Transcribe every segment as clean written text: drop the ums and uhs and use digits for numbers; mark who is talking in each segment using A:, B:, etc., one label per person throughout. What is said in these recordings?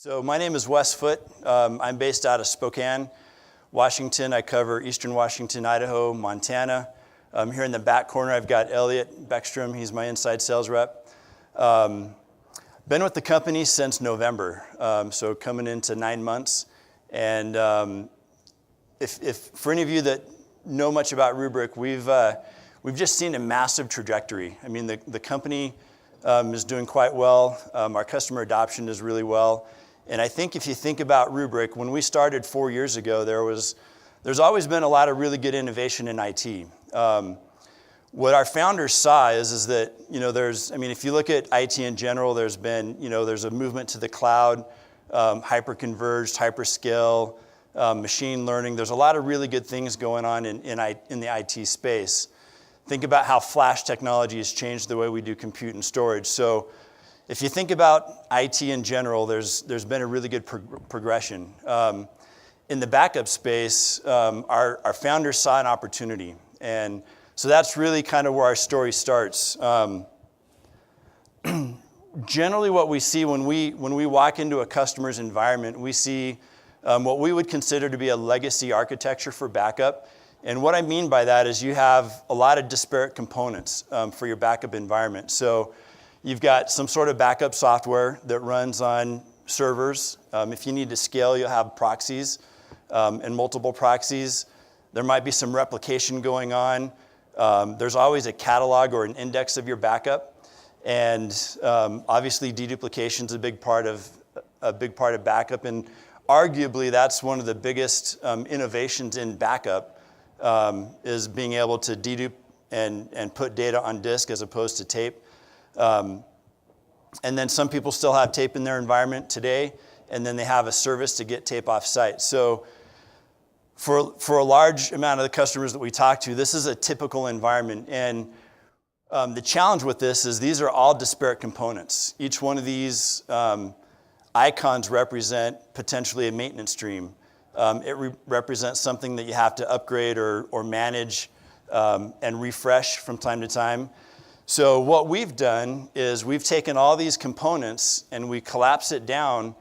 A: So my name is Wes Foote. I'm based out of Spokane, Washington. I cover Eastern Washington, Idaho, Montana. Here in the back corner, I've got Elliot Beckstrom. He's my inside sales rep. Been with the company since November, so coming into 9 months. And if for any of you that know much about Rubrik, we've just seen a massive trajectory. I mean, the company is doing quite well. Our customer adoption is really well. And I think if you think about Rubrik, when we started 4 years ago, there's always been a lot of really good innovation in IT. What our founders saw is that, if you look at IT in general, there's a movement to the cloud, hyper-converged, hyperscale, machine learning. There's a lot of really good things going on in the IT space. Think about how flash technology has changed the way we do compute and storage. So if you think about IT in general, there's been a really good progression. In the backup space, our founders saw an opportunity. And so that's really kind of where our story starts. Generally what we see when we walk into a customer's environment, we see what we would consider to be a legacy architecture for backup. And what I mean by that is you have a lot of disparate components for your backup environment. So you've got some sort of backup software that runs on servers. If you need to scale, you'll have proxies and multiple proxies. There might be some replication going on. There's always a catalog or an index of your backup. And obviously deduplication is a big part of backup. And arguably that's one of the biggest innovations in backup is being able to dedupe and put data on disk as opposed to tape. And then some people still have tape in their environment today, and then they have a service to get tape off site. So for a large amount of the customers that we talk to, this is a typical environment. And the challenge with this is these are all disparate components. Each one of these icons represent potentially a maintenance stream. It represents something that you have to upgrade or manage and refresh from time to time. So what we've done is we've taken all these components and we collapse it down,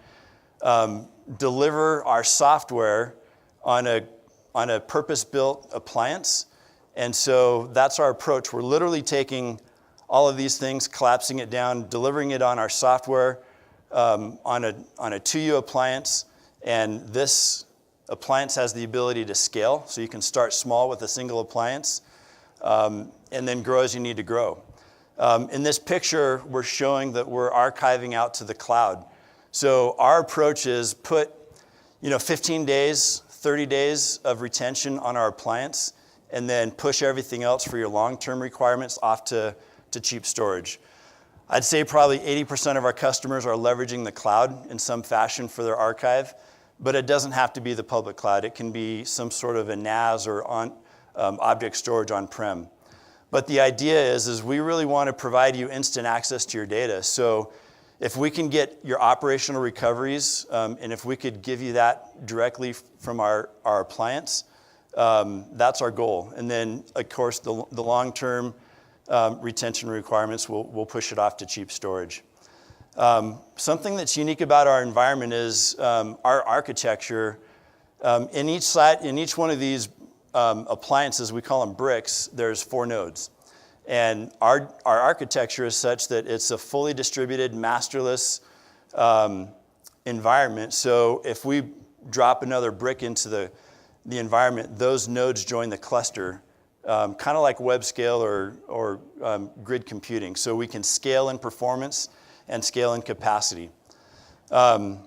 A: deliver our software on a purpose-built appliance. And so that's our approach. We're literally taking all of these things, collapsing it down, delivering it on our software on a 2U appliance. And this appliance has the ability to scale. So you can start small with a single appliance and then grow as you need to grow. In this picture, we're showing that we're archiving out to the cloud. So our approach is put 15 days, 30 days of retention on our appliance, and then push everything else for your long-term requirements off to cheap storage. I'd say probably 80% of our customers are leveraging the cloud in some fashion for their archive, but it doesn't have to be the public cloud. It can be some sort of a NAS or object storage on-prem. But the idea is we really want to provide you instant access to your data. So if we can get your operational recoveries, and if we could give you that directly from our appliance, that's our goal. And then, of course, the long-term retention requirements, we'll push it off to cheap storage. Something that's unique about our environment is our architecture. In each one of these appliances, we call them bricks, there's 4 nodes. And our architecture is such that it's a fully distributed, masterless environment. So if we drop another brick into the environment, those nodes join the cluster, kind of like web scale or grid computing. So we can scale in performance and scale in capacity. So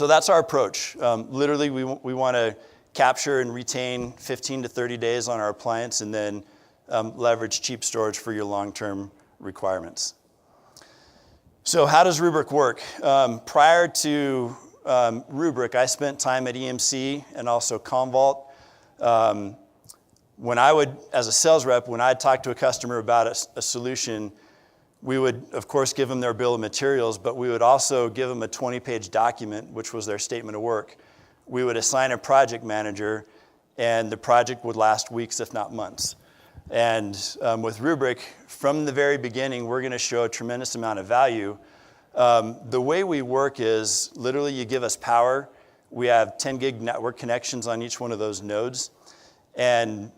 A: that's our approach. Literally, we want to capture and retain 15 to 30 days on our appliance and then leverage cheap storage for your long-term requirements. So how does Rubrik work? Prior to Rubrik, I spent time at EMC and also Commvault. As a sales rep, when I'd talk to a customer about a solution, we would, of course, give them their bill of materials, but we would also give them a 20-page document, which was their statement of work. We would assign a project manager, and the project would last weeks, if not months. And with Rubrik, from the very beginning, we're going to show a tremendous amount of value The way we work is literally you give us power. We have 10 gig network connections on each one of those nodes, and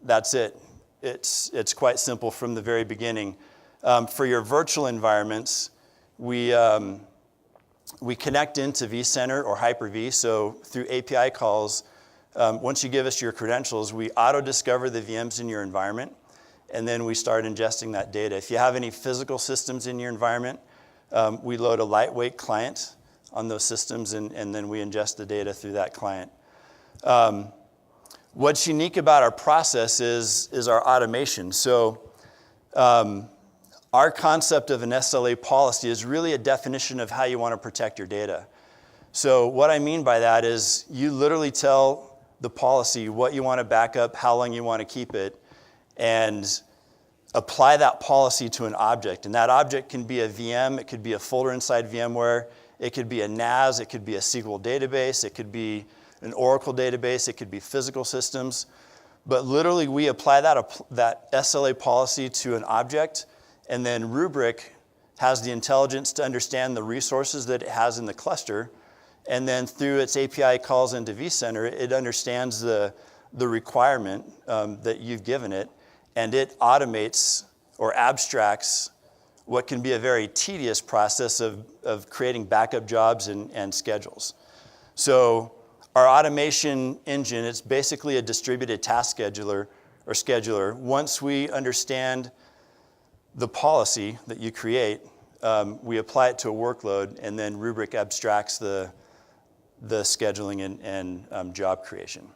A: that's it. It's quite simple from the very beginning. For your virtual environments, we connect into vCenter or Hyper-V. So through API calls, once you give us your credentials, we auto-discover the VMs in your environment, and then we start ingesting that data. If you have any physical systems in your environment, we load a lightweight client on those systems, and then we ingest the data through that client. What's unique about our process is our automation. So our concept of an SLA policy is really a definition of how you want to protect your data. So what I mean by that is you literally tell the policy what you want to back up, how long you want to keep it, and apply that policy to an object. And that object can be a VM, it could be a folder inside VMware, it could be a NAS, it could be a SQL database, it could be an Oracle database, it could be physical systems. But literally we apply that SLA policy to an object, and then Rubrik has the intelligence to understand the resources that it has in the cluster. And then through its API calls into vCenter, it understands the requirement that you've given it, and it automates or abstracts what can be a very tedious process of creating backup jobs and schedules. So our automation engine, it's basically a distributed task scheduler or scheduler. Once we understand the policy that you create, we apply it to a workload, and then Rubrik abstracts the scheduling and job creation.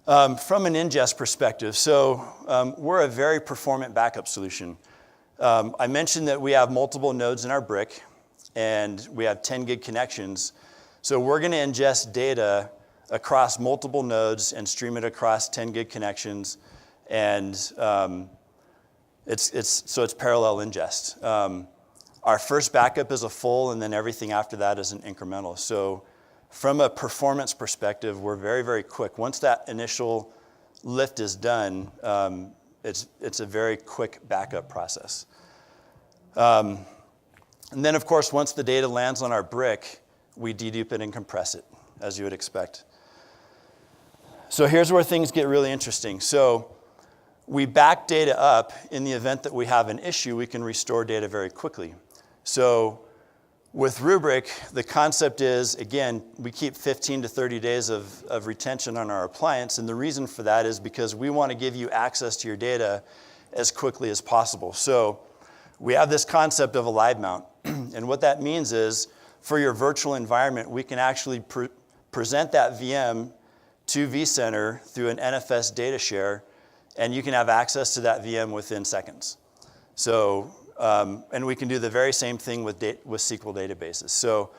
A: From an ingest perspective, so we're a very performant backup solution. I mentioned that we have multiple nodes in our brick, and we have 10 gig connections. So we're going to ingest data across multiple nodes and stream it across 10 gig connections, and it's parallel ingest. Our first backup is a full, and then everything after that is an incremental. So from a performance perspective, we're very, very quick. Once that initial lift is done, it's a very quick backup process. And then, of course, once the data lands on our brick, we dedupe it and compress it, as you would expect. So here's where things get really interesting. So we back data up. In the event that we have an issue, we can restore data very quickly. So with Rubrik, the concept is, again, we keep 15 to 30 days of retention on our appliance, and the reason for that is because we want to give you access to your data as quickly as possible. So we have this concept of a live mount, and what that means is for your virtual environment, we can actually present that VM to vCenter through an NFS data share, and you can have access to that VM within seconds. So, and we can do the very same thing with SQL databases. So,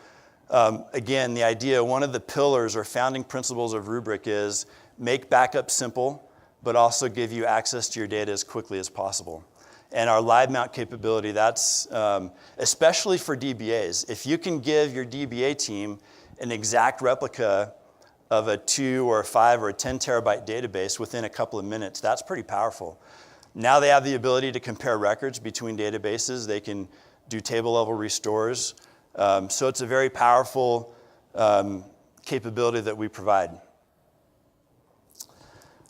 A: again, the idea, one of the pillars or founding principles of Rubrik is make backup simple, but also give you access to your data as quickly as possible. And our live mount capability, that's especially for DBAs. If you can give your DBA team an exact replica of a 2 or a 5 or a 10 terabyte database within a couple of minutes, that's pretty powerful. Now they have the ability to compare records between databases. They can do table level restores. So it's a very powerful capability that we provide.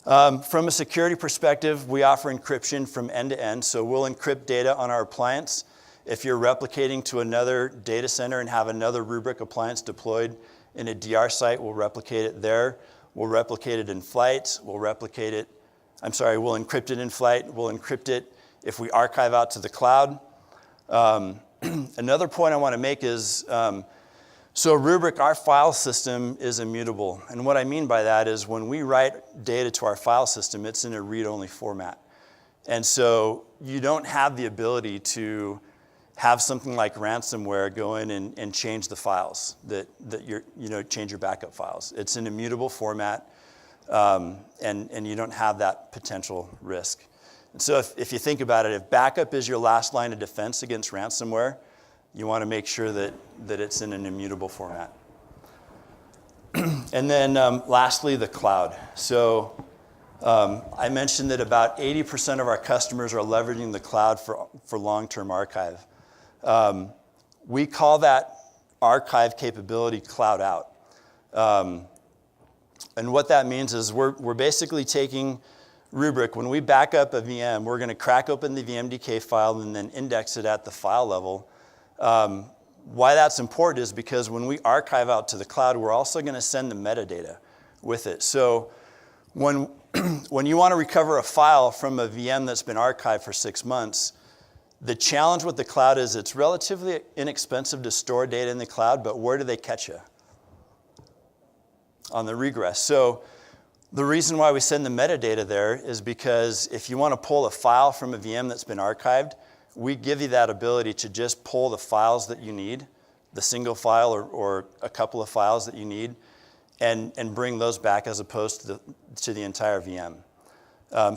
A: From a security perspective, we offer encryption from end to end. So we'll encrypt data on our appliance. If you're replicating to another data center and have another Rubrik appliance deployed in a DR site, we'll replicate it there. We'll replicate it in flight. We'll encrypt it in flight. We'll encrypt it if we archive out to the cloud. Another point I want to make is, so Rubrik, our file system is immutable. And what I mean by that is when we write data to our file system, it's in a read-only format. And so you don't have the ability to have something like ransomware go in and change the files, change your backup files. It's an immutable format, and you don't have that potential risk. And so if you think about it, if backup is your last line of defense against ransomware, you want to make sure that it's in an immutable format. And then lastly, the cloud. So I mentioned that about 80% of our customers are leveraging the cloud for long-term archive. We call that archive capability CloudOut. And what that means is we're basically taking Rubrik. When we back up a VM, we're going to crack open the VMDK file and then index it at the file level. Why that's important is because when we archive out to the cloud, we're also going to send the metadata with it. So when you want to recover a file from a VM that's been archived for 6 months, the challenge with the cloud is it's relatively inexpensive to store data in the cloud, but where do they catch you? On the regress. So the reason why we send the metadata there is because if you want to pull a file from a VM that's been archived, we give you that ability to just pull the files that you need, the single file or a couple of files that you need, and bring those back as opposed to the entire VM.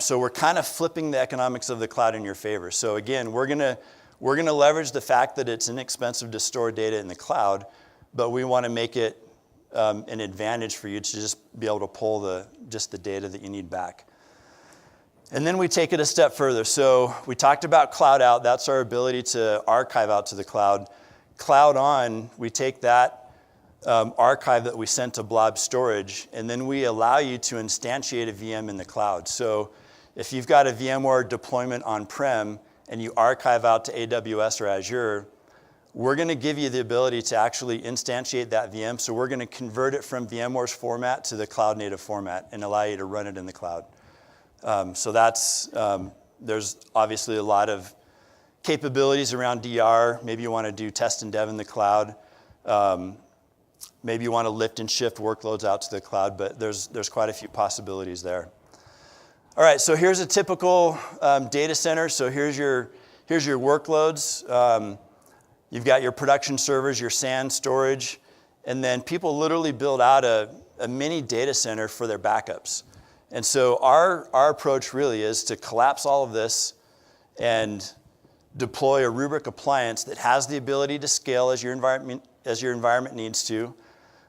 A: So we're kind of flipping the economics of the cloud in your favor. So again, we're gonna leverage the fact that it's inexpensive to store data in the cloud, but we want to make it an advantage for you to just be able to pull just the data that you need back. And then we take it a step further. So we talked about CloudOut. That's our ability to archive out to the cloud. CloudOn, we take that archive that we sent to blob storage, and then we allow you to instantiate a VM in the cloud. So if you've got a VMware deployment on-prem and you archive out to AWS or Azure, we're going to give you the ability to actually instantiate that VM. So we're going to convert it from VMware's format to the cloud-native format and allow you to run it in the cloud. So there's obviously a lot of capabilities around DR. Maybe you want to do test and dev in the cloud. Maybe you want to lift and shift workloads out to the cloud, but there's quite a few possibilities there. All right, so here's a typical data center. So here's your workloads. You've got your production servers, your SAN storage, and then people literally build out a mini data center for their backups. And so our approach really is to collapse all of this and deploy a Rubrik appliance that has the ability to scale as your environment needs to.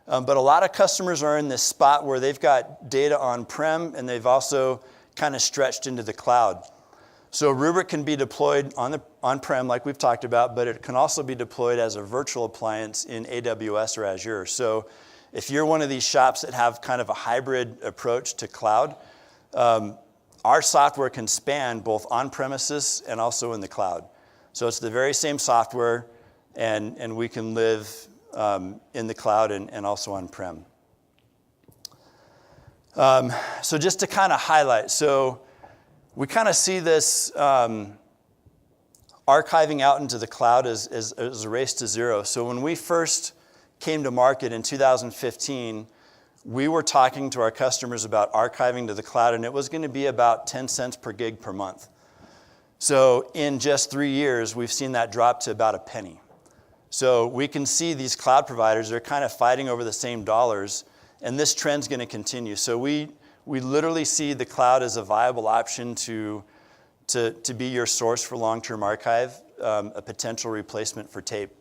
A: But a lot of customers are in this spot where they've got data on-prem and they've also kind of stretched into the cloud. So Rubrik can be deployed on-prem like we've talked about, but it can also be deployed as a virtual appliance in AWS or Azure. So if you're one of these shops that have kind of a hybrid approach to cloud, our software can span both on-premises and also in the cloud. So it's the very same software, and we can live in the cloud and also on-prem. So just to kind of highlight, so we kind of see this archiving out into the cloud as a race to zero. So when we first came to market in 2015, we were talking to our customers about archiving to the cloud, and it was going to be about 10 cents per gig per month. So in just 3 years, we've seen that drop to about a penny. So we can see these cloud providers are kind of fighting over the same dollars, and this trend's going to continue. So we literally see the cloud as a viable option to be your source for long-term archive, a potential replacement for tape.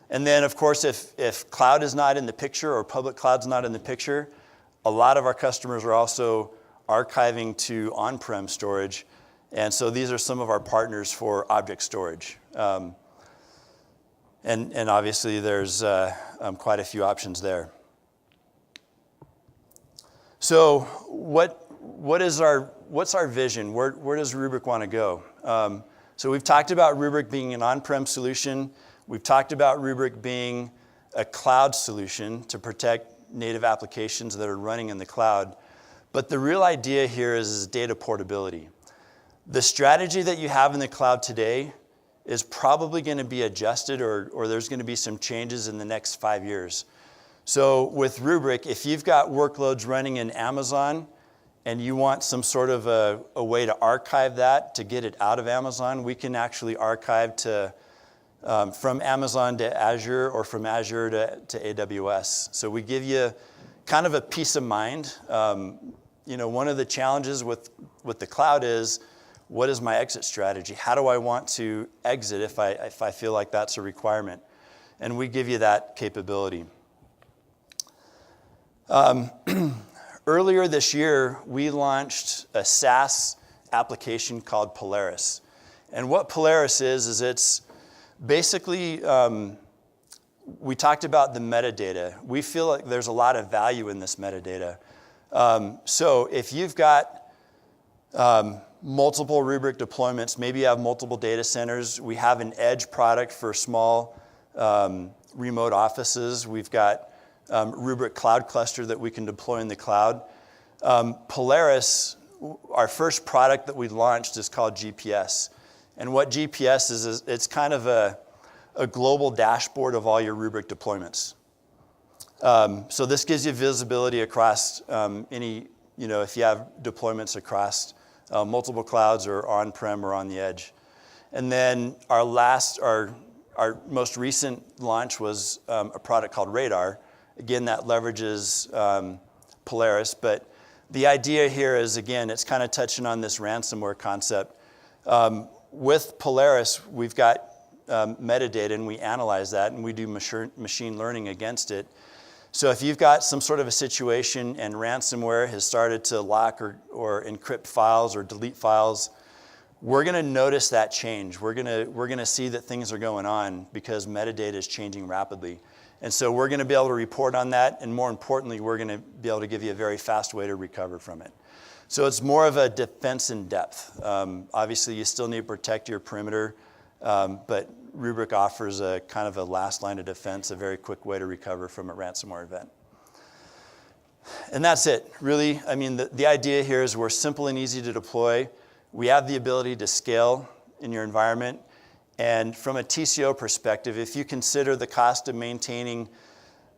A: And then, of course, if cloud is not in the picture or public cloud's not in the picture, a lot of our customers are also archiving to on-prem storage. And so these are some of our partners for object storage. And obviously, there's quite a few options there. So what's our vision? Where does Rubrik want to go? So we've talked about Rubrik being an on-prem solution. We've talked about Rubrik being a cloud solution to protect native applications that are running in the cloud. But the real idea here is data portability. The strategy that you have in the cloud today is probably going to be adjusted or there's going to be some changes in the next 5 years. So with Rubrik, if you've got workloads running in Amazon and you want some sort of a way to archive that, to get it out of Amazon, we can actually archive from Amazon to Azure or from Azure to AWS. So we give you kind of a peace of mind. One of the challenges with the cloud is, what is my exit strategy? How do I want to exit if I feel like that's a requirement? And we give you that capability. Earlier this year, we launched a SaaS application called Polaris. And what Polaris is it's basically, we talked about the metadata. We feel like there's a lot of value in this metadata. So if you've got multiple Rubrik deployments, maybe you have multiple data centers. We have an edge product for small remote offices. We've got Rubrik Cloud Cluster that we can deploy in the cloud. Polaris, our first product that we launched is called GPS. And what GPS is it's kind of a global dashboard of all your Rubrik deployments. So this gives you visibility across any, if you have deployments across multiple clouds or on-prem or on the edge. And then our most recent launch was a product called Radar. Again, that leverages Polaris, but the idea here is, again, it's kind of touching on this ransomware concept. With Polaris, we've got metadata, and we analyze that, and we do machine learning against it. So if you've got some sort of a situation and ransomware has started to lock or encrypt files or delete files, we're going to notice that change. We're going to see that things are going on because metadata is changing rapidly. And so we're going to be able to report on that, and more importantly, we're going to be able to give you a very fast way to recover from it. So it's more of a defense in depth. Obviously, you still need to protect your perimeter, but Rubrik offers a kind of a last line of defense, a very quick way to recover from a ransomware event. And that's it, really. I mean, the idea here is we're simple and easy to deploy. We have the ability to scale in your environment. And from a TCO perspective, if you consider the cost of maintaining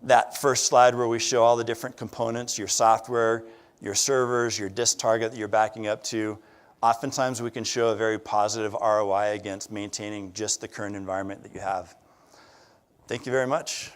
A: that first slide where we show all the different components, your software, your servers, your disk target that you're backing up to, oftentimes we can show a very positive ROI against maintaining just the current environment that you have. Thank you very much.